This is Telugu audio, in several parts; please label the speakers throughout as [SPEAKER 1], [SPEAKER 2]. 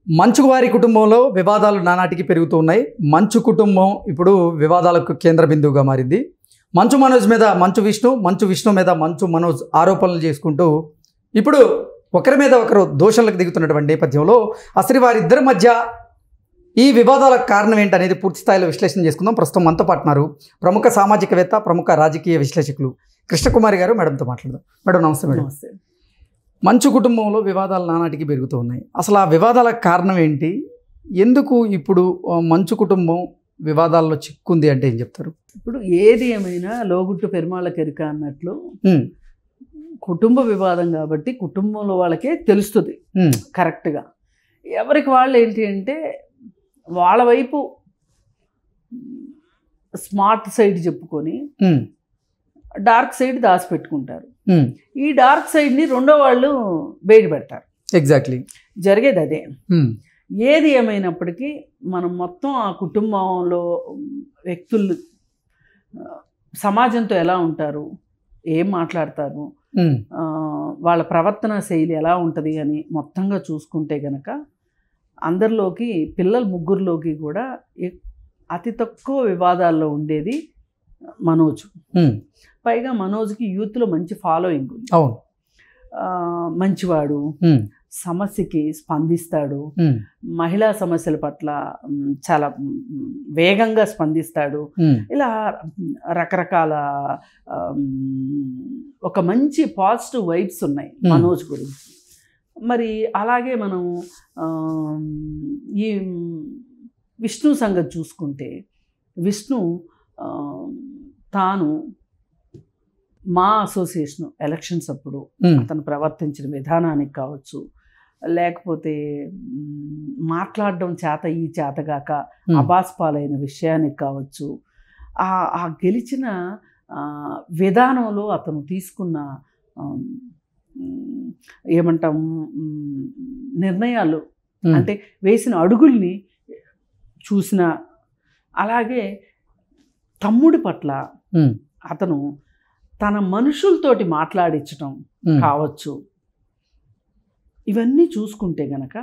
[SPEAKER 1] మంచువారి కుటుంబంలో వివాదాలు నానాటికి పెరుగుతూ ఉన్నాయి. మంచు కుటుంబం ఇప్పుడు వివాదాలకు కేంద్ర బిందువుగా మారింది. మంచు మనోజ్ మీద మంచు విష్ణు మీద మంచు మనోజ్ ఆరోపణలు చేసుకుంటూ ఇప్పుడు ఒకరి మీద ఒకరు దోషాలకు దిగుతున్నటువంటి నేపథ్యంలో అసలు వారిద్దరి మధ్య ఈ వివాదాలకు కారణం ఏంటనేది పూర్తి స్థాయిలో విశ్లేషణ చేసుకుందాం. ప్రస్తుతం మనతో పాటున్నారు ప్రముఖ సామాజికవేత్త, ప్రముఖ రాజకీయ విశ్లేషకులు కృష్ణకుమారి గారు. మేడంతో మాట్లాడదాం. మేడం నమస్తే. మేడం
[SPEAKER 2] నమస్తే.
[SPEAKER 1] మంచు కుటుంబంలో వివాదాలు నానాటికి పెరుగుతూ ఉన్నాయి. అసలు ఆ వివాదాలకు కారణం ఏంటి? ఎందుకు ఇప్పుడు మంచు కుటుంబం వివాదాల్లో చిక్కుంది అంటే ఏం చెప్తారు?
[SPEAKER 2] ఇప్పుడు ఏది ఏమైనా లోగుట్టు పెరుమాళ్ళ కెరిక అన్నట్లు కుటుంబ వివాదం కాబట్టి కుటుంబంలో వాళ్ళకే తెలుస్తుంది కరెక్ట్గా. ఎవరికి వాళ్ళు ఏంటి అంటే వాళ్ళ వైపు స్మార్ట్ సైడ్ చెప్పుకొని డార్క్ సైడ్ దాచిపెట్టుకుంటారు. ఈ డార్క్ సైడ్ని రెండో వాళ్ళు బయట పెడతారు.
[SPEAKER 1] ఎగ్జాక్ట్లీ
[SPEAKER 2] జరిగేది అదే. ఏది ఏమైనప్పటికీ మనం మొత్తం ఆ కుటుంబంలో వ్యక్తులు సమాజంతో ఎలా ఉంటారు, ఏం మాట్లాడతారు, వాళ్ళ ప్రవర్తన శైలి ఎలా ఉంటుంది అని మొత్తంగా చూసుకుంటే కనుక అందరిలోకి ముగ్గురులోకి కూడా అతి తక్కువ వివాదాల్లో ఉండేది మనోజ్. పైగా మనోజ్కి యూత్లో మంచి ఫాలోయింగ్ ఉంది.
[SPEAKER 1] అవును,
[SPEAKER 2] మంచివాడు, సమస్యకి స్పందిస్తాడు, మహిళా సమస్యల పట్ల చాలా వేగంగా స్పందిస్తాడు. ఇలా రకరకాల ఒక మంచి పాజిటివ్ వైబ్స్ ఉన్నాయి మనోజ్ గురించి. మరి అలాగే మనం ఈ విష్ణు సంగతి చూసుకుంటే విష్ణు తాను మా అసోసియేషన్ ఎలక్షన్స్ అప్పుడు అతను ప్రవర్తించిన విధానానికి కావచ్చు, లేకపోతే మాట్లాడడం చేతగాక అబాస్పాలైన విషయానికి కావచ్చు, ఆ గెలిచిన విధానంలో అతను తీసుకున్న ఏమంటాం నిర్ణయాలు, అంటే వేసిన అడుగుల్ని చూసిన, అలాగే తమ్ముడి పట్ల అతను తన మనుషులతోటి మాట్లాడించటం కావచ్చు, ఇవన్నీ చూసుకుంటే గనక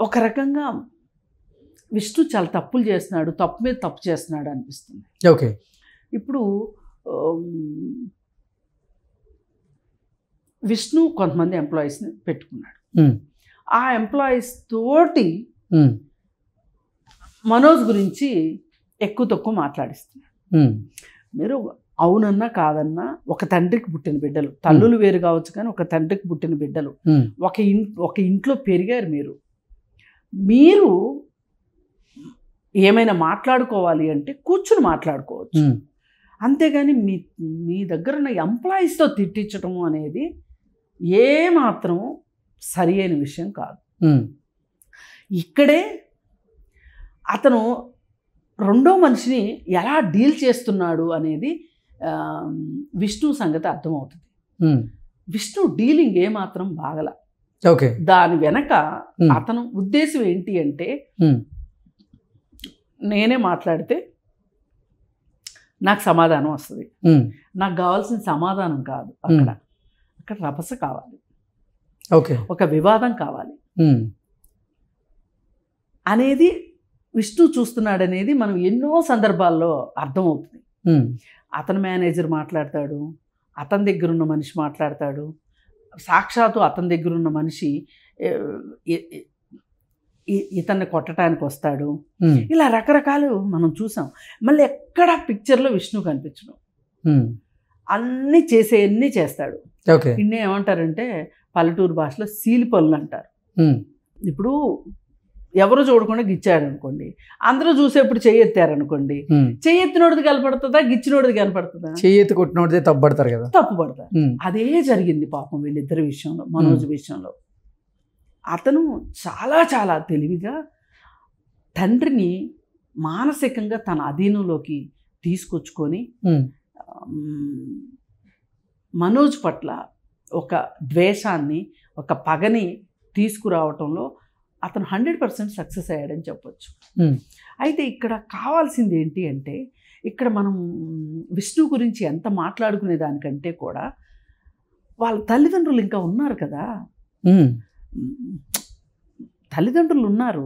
[SPEAKER 2] ఒక రకంగా విష్ణు చాలా తప్పులు చేస్తున్నాడు, తప్పు మీద తప్పు చేస్తున్నాడు అనిపిస్తుంది.
[SPEAKER 1] ఓకే,
[SPEAKER 2] ఇప్పుడు విష్ణు కొంతమంది ఎంప్లాయీస్ని పెట్టుకున్నాడు. ఆ ఎంప్లాయీస్ తోటి మనోజ్ గురించి ఎక్కువ తక్కువ మాట్లాడిస్తున్నాడు. మీరు అవునన్నా కాదన్నా ఒక తండ్రికి పుట్టిన బిడ్డలు, తల్లులు వేరు కావచ్చు కానీ ఒక తండ్రికి పుట్టిన బిడ్డలు, ఒక ఇంట్లో పెరిగారు. మీరు ఏమైనా మాట్లాడుకోవాలి అంటే కూర్చుని మాట్లాడుకోవచ్చు. అంతేగాని మీ దగ్గర ఉన్న ఎంప్లాయీస్తో తిట్టించడం అనేది ఏమాత్రం సరి అయిన విషయం కాదు. ఇక్కడే అతను రెండో మనిషిని ఎలా డీల్ చేస్తున్నాడు అనేది విష్ణు సంగతి అర్థమవుతుంది. విష్ణు డీలింగ్ ఏమాత్రం బాగల.
[SPEAKER 1] ఓకే,
[SPEAKER 2] దాని వెనక అతను ఉద్దేశం ఏంటి అంటే నేనే మాట్లాడితే నాకు సమాధానం వస్తుంది, నాకు కావాల్సిన సమాధానం కాదు, అక్కడ రభస కావాలి, ఒక వివాదం కావాలి అనేది విష్ణు చూస్తున్నాడనేది మనం ఎన్నో సందర్భాల్లో అర్థమవుతుంది. అతని మేనేజర్ మాట్లాడతాడు, అతని దగ్గర ఉన్న మనిషి మాట్లాడతాడు, సాక్షాత్తు అతని దగ్గర ఉన్న మనిషి ఇతన్ని కొట్టడానికి వస్తాడు. ఇలా రకరకాలు మనం చూసాం. మళ్ళీ ఎక్కడ పిక్చర్లో విష్ణు కనిపించడం, అన్నీ చేస్తాడు. ఇన్నే ఏమంటారంటే పల్లెటూరు భాషలో సీలి పనులు అంటారు. ఇప్పుడు ఎవరు చూడకుండా గిచ్చాడు అనుకోండి, అందరూ చూసేప్పుడు చెయ్యెత్తారనుకోండి, చెయ్యెత్తినోడిది కనపడుతుందా, గిచ్చినోడిది కనపడుతుందా?
[SPEAKER 1] చెయ్యెత్తి కొట్టినోడిదే తప్పు పడతారు కదా,
[SPEAKER 2] తప్పు పడతారు. అదే జరిగింది పాపం వీళ్ళిద్దరి విషయంలో. మనోజ్ విషయంలో అతను చాలా చాలా తెలివిగా తండ్రిని మానసికంగా తన అధీనంలోకి తీసుకొచ్చుకొని మనోజ్ పట్ల ఒక ద్వేషాన్ని, ఒక పగని తీసుకురావటంలో అతను 100% సక్సెస్ అయ్యాడని చెప్పొచ్చు. అయితే ఇక్కడ కావాల్సింది ఏంటి అంటే, ఇక్కడ మనం విష్ణు గురించి ఎంత మాట్లాడుకునే దానికంటే కూడా వాళ్ళ తల్లిదండ్రులు ఇంకా ఉన్నారు కదా. తల్లిదండ్రులు ఉన్నారు,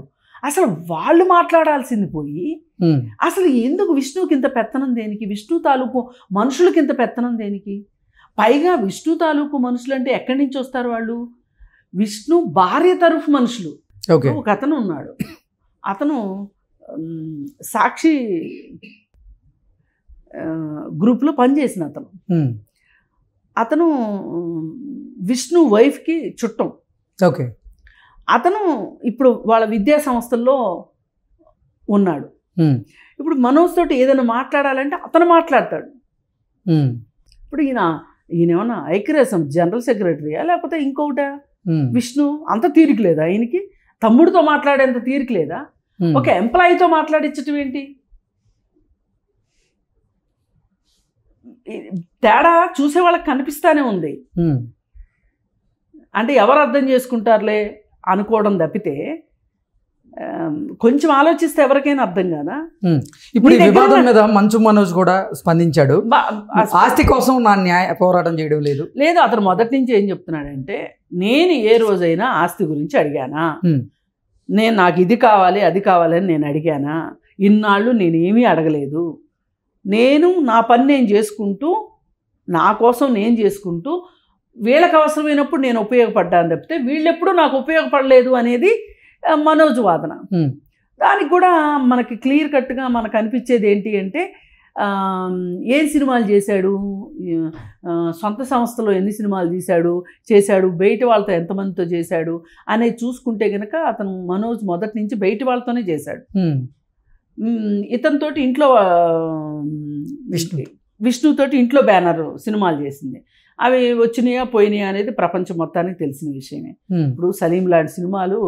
[SPEAKER 2] అసలు వాళ్ళు మాట్లాడాల్సింది పోయి అసలు ఎందుకు విష్ణువుకి ఇంత పెత్తనం దేనికి, విష్ణు తాలూకు మనుషులకి ఇంత పెత్తనం దేనికి? పైగా విష్ణు తాలూకు మనుషులు అంటే ఎక్కడి నుంచి వస్తారు వాళ్ళు? విష్ణు భార్య తరఫు మనుషులు. ఒక అతను ఉన్నాడు, అతను సాక్షి గ్రూప్లో పనిచేసిన అతను విష్ణు వైఫ్కి చుట్టం.
[SPEAKER 1] ఓకే.
[SPEAKER 2] అతను ఇప్పుడు వాళ్ళ విద్యా సంస్థల్లో ఉన్నాడు. ఇప్పుడు మనోజ్ తోటి ఏదైనా మాట్లాడాలంటే అతను మాట్లాడతాడు. ఇప్పుడు ఈయనేమన్నా ఐక్యరాజ్యం జనరల్ సెక్రటరీయా లేకపోతే ఇంకొకట? విష్ణు అంత తీరిక లేదా ఆయనకి? తమ్ముడితో మాట్లాడేంత తీరిక లేదా? ఒక ఎంప్లాయీతో మాట్లాడించటం ఏంటి? తేడా చూసే వాళ్ళకి కనిపిస్తానే ఉంది. అంటే ఎవరు అర్థం చేసుకుంటారులే అనుకోవడం తప్పితే కొంచెం ఆలోచిస్తే ఎవరికైనా అర్థం కాదా?
[SPEAKER 1] ఇప్పుడు ఈ వివాదం మీద మంచు మనోజ్ కూడా స్పందించాడు. ఆస్తి కోసం నా న్యాయ పోరాటం చేయడం లేదు.
[SPEAKER 2] అతను మొదటి నుంచి ఏం చెప్తున్నాడంటే, నేను ఏ రోజైనా ఆస్తి గురించి అడిగానా? నాకు ఇది కావాలి అది కావాలని నేను అడిగానా? ఇన్నాళ్ళు నేనేమీ అడగలేదు. నేను నా పని నేను చేసుకుంటూ, నా కోసం నేను చేసుకుంటూ, వీళ్ళకి అవసరమైనప్పుడు నేను ఉపయోగపడ్డాను తప్పితే వీళ్ళెప్పుడూ నాకు ఉపయోగపడలేదు అనేది మనోజ్ వాదన. దానికి కూడా మనకి క్లియర్ కట్గా మనకు అనిపించేది ఏంటి అంటే, ఏం సినిమాలు చేశాడు, సొంత సంస్థలో ఎన్ని సినిమాలు చేశాడు, బయట వాళ్ళతో ఎంతమందితో చేశాడు అనేది చూసుకుంటే కనుక అతను మనోజ్ మొదటి నుంచి బయట వాళ్ళతోనే చేశాడు. ఇతనితోటి ఇంట్లో విష్ణుతోటి ఇంట్లో బ్యానర్ సినిమాలు చేసింది. అవి వచ్చినాయా పోయినాయా అనేది ప్రపంచం మొత్తానికి తెలిసిన విషయమే. ఇప్పుడు సలీం లాంటి సినిమాలు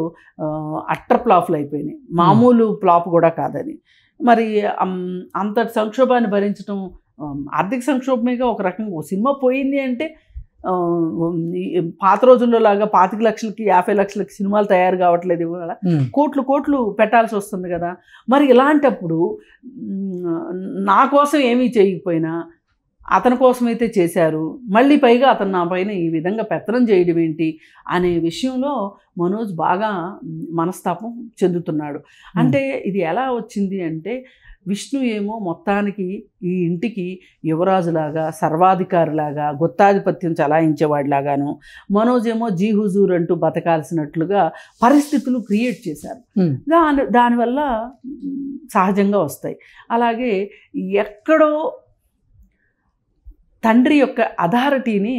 [SPEAKER 2] అట్టర్ ఫ్లాప్లు అయిపోయినాయి, మామూలు ఫ్లాప్ కూడా కాదని. మరి అంతటి సంక్షోభాన్ని భరించడం ఆర్థిక సంక్షోభమేగా ఒక రకంగా. ఓ సినిమా పోయింది అంటే పాత రోజుల్లో లాగా 25 లక్షలకి 50 లక్షలకి సినిమాలు తయారు కావట్లేదు, ఇవాళ కోట్లు పెట్టాల్సి వస్తుంది కదా. మరి ఇలాంటప్పుడు నా కోసం ఏమీ చేయకపోయినా అతని కోసమైతే చేశారు, మళ్ళీ పైగా అతను నా పైన ఈ విధంగా పెత్తనం చేయడం ఏంటి అనే విషయంలో మనోజ్ బాగా మనస్తాపం చెందుతున్నాడు. అంటే ఇది ఎలా వచ్చింది అంటే, విష్ణు ఏమో మొత్తానికి ఈ ఇంటికి యువరాజులాగా, సర్వాధికారిలాగా, గుత్తాధిపత్యం చలాయించేవాడిలాగాను, మనోజ్ ఏమో జీ హుజూర్ అంటూ బతకాల్సినట్లుగా పరిస్థితులు క్రియేట్ చేశారు. దానివల్ల సహజంగా వస్తాయి. అలాగే ఎక్కడో తండ్రి యొక్క అథారిటీని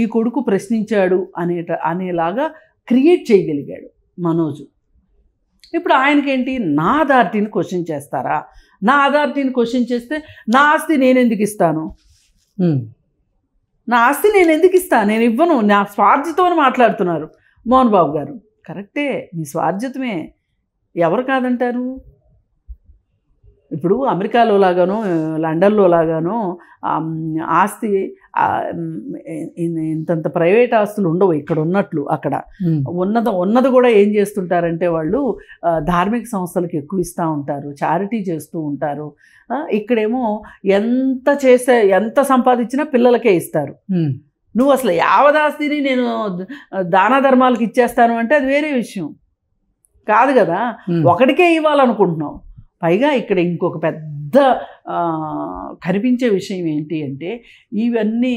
[SPEAKER 2] ఈ కొడుకు ప్రశ్నించాడు అనేలాగా క్రియేట్ చేయగలిగాడు మనోజు. ఇప్పుడు ఆయనకేంటి, నా అథారిటీని క్వశ్చన్ చేస్తారా? నా అథారిటీని క్వశ్చన్ చేస్తే నా ఆస్తి నేను ఎందుకు ఇస్తాను? నా ఆస్తి నేను ఎందుకు ఇస్తాను? నేను ఇవ్వను. నా స్వార్జితం అని మాట్లాడుతున్నారు మోహన్ బాబు గారు. కరెక్టే, మీ స్వార్జితమే, ఎవరు కాదంటారు. ఇప్పుడు అమెరికాలో లాగానో లండన్లో లాగానో ఆస్తి ఇంతంత ప్రైవేట్ ఆస్తులు ఉండవు ఇక్కడ ఉన్నట్లు. అక్కడ ఉన్నది కూడా ఏం చేస్తుంటారంటే వాళ్ళు ధార్మిక సంస్థలకు ఎక్కువ ఇస్తూ ఉంటారు, చారిటీ చేస్తూ ఉంటారు. ఇక్కడేమో ఎంత సంపాదించినా పిల్లలకే ఇస్తారు. నువ్వు అసలు యావదాస్తిని నేను దాన ధర్మాలకు ఇచ్చేస్తాను అంటే అది వేరే విషయం కాదు కదా, ఒకటికే ఇవ్వాలనుకుంటున్నావు. పైగా ఇక్కడ ఇంకొక పెద్ద కనిపించే విషయం ఏంటి అంటే, ఇవన్నీ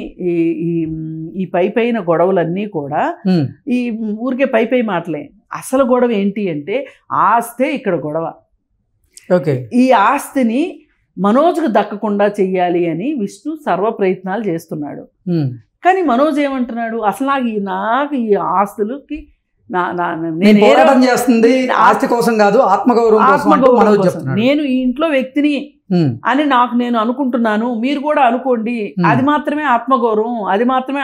[SPEAKER 2] ఈ పైన గొడవలన్నీ కూడా ఈ ఊరికే పై మాటలే. అసలు గొడవ ఏంటి అంటే ఆస్తే ఇక్కడ గొడవ.
[SPEAKER 1] ఓకే, ఈ
[SPEAKER 2] ఆస్తిని మనోజ్కు దక్కకుండా చెయ్యాలి అని విష్ణు సర్వ ప్రయత్నాలు చేస్తున్నాడు. కానీ మనోజ్ ఏమంటున్నాడు, అసలు నాకు ఈ ఆస్తులకి
[SPEAKER 1] చేస్తుంది ఆస్తి కోసం కాదు, ఆత్మగౌరవం కోసం.
[SPEAKER 2] నేను ఈ ఇంట్లో వ్యక్తిని అని నేను అనుకుంటున్నాను, మీరు కూడా అనుకోండి. అది మాత్రమే ఆత్మగౌరవం, అది మాత్రమే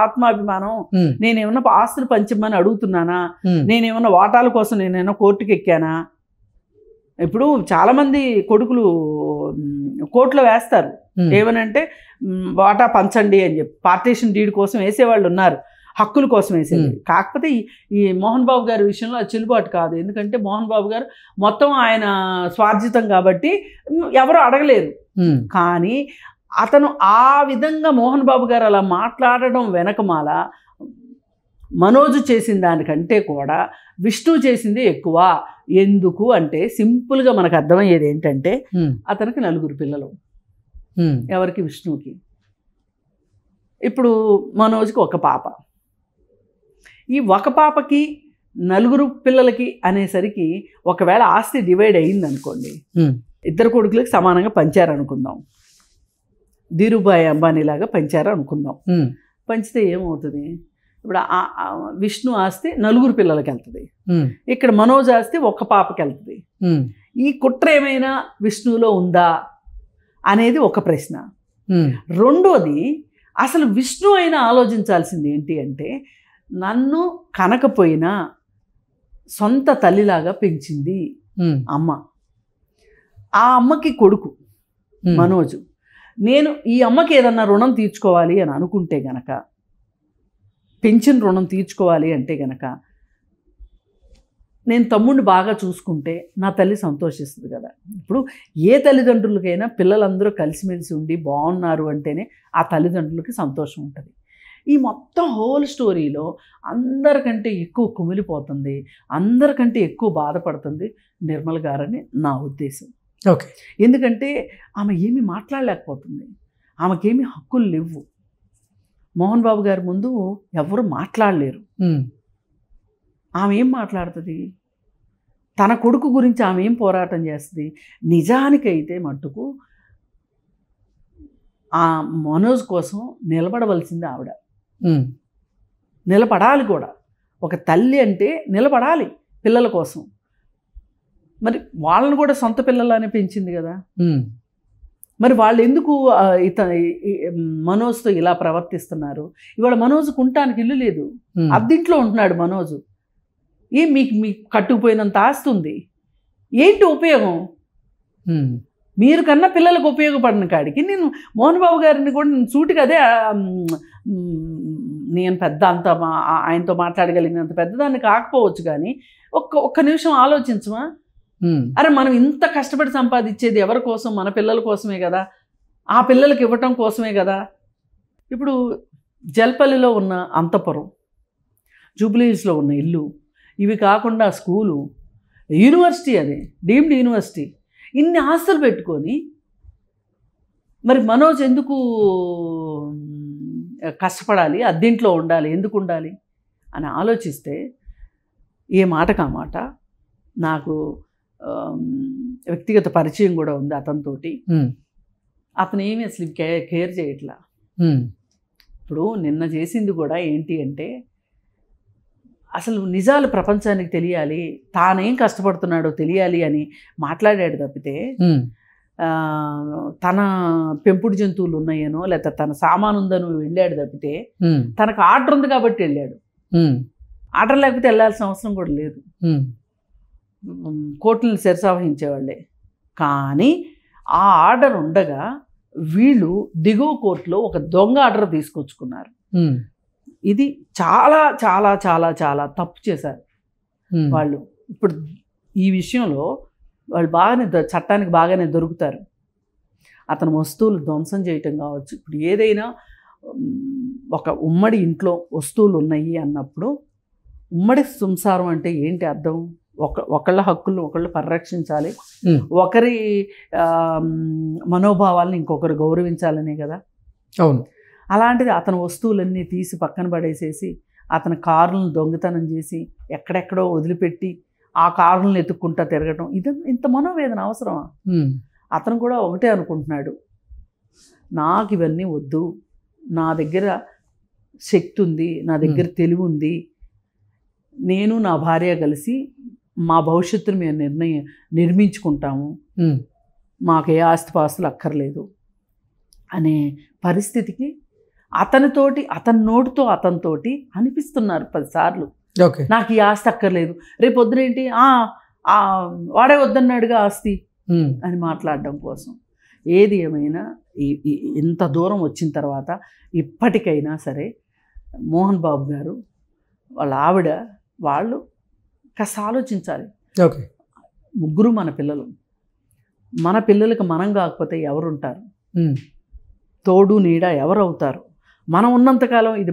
[SPEAKER 2] ఆత్మాభిమానం. నేనేమన్నా ఆస్తులు పంచమని అడుగుతున్నానా? నేనేమన్నా వాటాల కోసం నేనేమన్నా కోర్టుకు ఎక్కానా? ఇప్పుడు చాలా మంది కొడుకులు కోర్టులో వేస్తారు, ఏమనంటే వాటా పంచండి అని చెప్పి. పార్టీషన్ డీడ్ కోసం వేసేవాళ్ళు ఉన్నారు, హక్కుల కోసం వేసేది. కాకపోతే ఈ మోహన్ బాబు గారి విషయంలో అది చెల్లుబాటు కాదు. ఎందుకంటే మోహన్ బాబు గారు మొత్తం ఆయన స్వార్జితం కాబట్టి ఎవరు అడగలేరు. కానీ అతను ఆ విధంగా మోహన్ బాబు గారు అలా మాట్లాడడం వెనకమాల మనోజ్ చేసిన దానికంటే కూడా విష్ణు చేసిందే ఎక్కువ. ఎందుకు అంటే సింపుల్గా మనకు అర్థమయ్యేది ఏంటంటే అతనికి 4 పిల్లలు. ఎవరికి? విష్ణువుకి. ఇప్పుడు మనోజ్కి ఒక పాప. ఈ ఒక పాపకి 4 పిల్లలకి అనేసరికి ఒకవేళ ఆస్తి డివైడ్ అయ్యింది అనుకోండి, 2 కొడుకులకి సమానంగా పంచారు అనుకుందాం, ధీరుభాయ్ అంబానీ లాగా పంచారు అనుకుందాం. పంచితే ఏమవుతుంది? ఇప్పుడు విష్ణు ఆస్తి 4 పిల్లలకి వెళ్తుంది, ఇక్కడ మనోజ్ ఆస్తి ఒక పాపకి వెళ్తుంది. ఈ కుట్ర ఏమైనా విష్ణువులో ఉందా అనేది ఒక ప్రశ్న. రెండోది, అసలు విష్ణు అయినా ఆలోచించాల్సింది ఏంటి అంటే, నన్ను కనకపోయినా సొంత తల్లిలాగా పెంచింది అమ్మ. ఆ అమ్మకి కొడుకు మనోజు. నేను ఈ అమ్మకి ఏదన్నా రుణం తీర్చుకోవాలి అని అనుకుంటే గనక, పెంచిన రుణం తీర్చుకోవాలి అంటే గనక, నేను తమ్ముడిని బాగా చూసుకుంటే నా తల్లి సంతోషిస్తుంది కదా. ఇప్పుడు ఏ తల్లిదండ్రులకైనా పిల్లలందరూ కలిసిమెలిసి ఉండి బాగున్నారు అంటేనే ఆ తల్లిదండ్రులకి సంతోషం ఉంటుంది. ఈ మొత్తం హోల్ స్టోరీలో అందరికంటే ఎక్కువ కుమిలిపోతుంది, అందరికంటే ఎక్కువ బాధపడుతుంది నిర్మల్ గారని నా ఉద్దేశం.
[SPEAKER 1] ఓకే.
[SPEAKER 2] ఎందుకంటే ఆమె ఏమీ మాట్లాడలేకపోతుంది, ఆమెకేమీ హక్కులు లేవు. మోహన్ బాబు గారి ముందు ఎవరు మాట్లాడలేరు. ఆమె ఏం మాట్లాడుతుంది? తన కొడుకు గురించి ఆమె ఏం పోరాటం చేస్తుంది? నిజానికైతే మట్టుకు ఆ మనోజ్ కోసం నిలబడవలసింది ఆవిడ. నిలబడాలి కూడా. ఒక తల్లి అంటే నిలబడాలి పిల్లల కోసం. మరి వాళ్ళని కూడా సొంత పిల్లలానే పెంచింది కదా. మరి వాళ్ళు ఎందుకు మనోజ్తో ఇలా ప్రవర్తిస్తున్నారు? ఇవాళ మనోజ్కు ఉండటానికి ఇల్లు లేదు, అద్దెంట్లో ఉంటున్నాడు మనోజ్. మీకు కట్టుకుపోయినంత ఆస్తి ఉంది, ఏంటి ఉపయోగం? మీరు కన్నా పిల్లలకు ఉపయోగపడిన కాడికి నేను మోహన్ బాబు గారిని కూడా నేను సూటిగా అదే, నేను పెద్ద అంత ఆయనతో మాట్లాడగలిగినంత పెద్దదాన్ని కాకపోవచ్చు, కానీ ఒక్క నిమిషం ఆలోచించమా? అరే మనం ఇంత కష్టపడి సంపాదించేది ఎవరి కోసం? మన పిల్లల కోసమే కదా, ఆ పిల్లలకి ఇవ్వటం కోసమే కదా. ఇప్పుడు జల్పల్లిలో ఉన్న అంతపురం, జూబ్లీహిల్స్లో ఉన్న ఇల్లు, ఇవి కాకుండా స్కూలు, యూనివర్సిటీ, అది డీమ్డ్ యూనివర్సిటీ, ఇన్ని ఆస్తులు పెట్టుకొని మరి మనోజ్ ఎందుకు కష్టపడాలి, అద్దెంట్లో ఉండాలి, ఎందుకు ఉండాలి అని ఆలోచిస్తే ఏ మాటకు ఆ మాట. నాకు వ్యక్తిగత పరిచయం కూడా ఉంది అతనితోటి. అతను ఏమి అసలు కేర్ చేయట్లా. ఇప్పుడు నిన్న చేసింది కూడా ఏంటి అంటే, అసలు నిజాలు ప్రపంచానికి తెలియాలి, తానేం కష్టపడుతున్నాడో తెలియాలి అని మాట్లాడాడు తప్పితే, తన పెంపుడు జంతువులు ఉన్నాయనో లేకపోతే తన సామాను ఉందనో వెళ్ళాడు తప్పితే, తనకు ఆర్డర్ ఉంది కాబట్టి వెళ్ళాడు. ఆర్డర్ లేకపోతే వెళ్ళాల్సిన అవసరం కూడా లేదు. కోర్టులను శిరసావహించేవాళ్ళే. కానీ ఆ ఆర్డర్ ఉండగా వీళ్ళు దిగువ కోర్టులో ఒక దొంగ ఆర్డర్ తీసుకొచ్చుకున్నారు. ఇది చాలా చాలా చాలా చాలా తప్పు చేశారు వాళ్ళు. ఇప్పుడు ఈ విషయంలో వాళ్ళు బాగానే చట్టానికి బాగానే దొరుకుతారు. అతను వస్తువులు ధ్వంసం చేయటం కావచ్చు. ఇప్పుడు ఏదైనా ఒక ఉమ్మడి ఇంట్లో వస్తువులు ఉన్నాయి అన్నప్పుడు, ఉమ్మడి సంసారం అంటే ఏంటి అర్థం? ఒకళ్ళ హక్కులను ఒకళ్ళు పరిరక్షించాలి, ఒకరి మనోభావాలను ఇంకొకరు గౌరవించాలనే కదా.
[SPEAKER 1] అవును.
[SPEAKER 2] అలాంటిది అతని వస్తువులన్నీ తీసి పక్కన పడేసేసి, అతని కారులను దొంగతనం చేసి ఎక్కడెక్కడో వదిలిపెట్టి ఆ కారులను ఎత్తుక్కుంటా తిరగటం, ఇంత మనోవేదన అవసరమా? అతను కూడా ఒకటే అనుకుంటున్నాడు, నాకు ఇవన్నీ వద్దు, నా దగ్గర శక్తి ఉంది, నా దగ్గర తెలివి ఉంది, నేను నా భార్య కలిసి మా భవిష్యత్తును మేము నిర్మించుకుంటాము, మాకు ఏ ఆస్తిపాస్తులు అక్కర్లేదు అనే పరిస్థితికి అతని నోటితో అతనితోటి అనిపిస్తున్నారు 10 సార్లు. నాకు ఈ ఆస్తి అక్కర్లేదు, రేపు పొద్దునేంటి వాడే వద్దన్నాడుగా ఆస్తి అని మాట్లాడడం కోసం. ఏది ఏమైనా ఇంత దూరం వచ్చిన తర్వాత ఇప్పటికైనా సరే మోహన్ బాబు గారు వాళ్ళ ఆవిడ వాళ్ళు కాస్త ఆలోచించాలి. ముగ్గురు మన పిల్లలు, మన పిల్లలకి మనం కాకపోతే ఎవరుంటారు? తోడు నీడ ఎవరు అవుతారు? మనం ఉన్నంతకాలం ఇది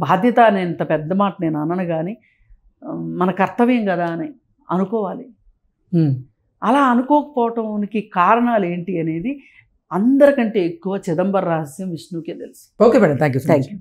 [SPEAKER 2] బాధ్యత అనే ఇంత పెద్ద మాట నేను అనను, కానీ మన కర్తవ్యం కదా అని అనుకోవాలి. అలా అనుకోకపోవటానికి కారణాలు ఏంటి అనేది అందరికంటే ఎక్కువ చిదంబర రహస్యం విష్ణుకే తెలుసు.
[SPEAKER 1] Okay madam, thank you.
[SPEAKER 2] Thank you.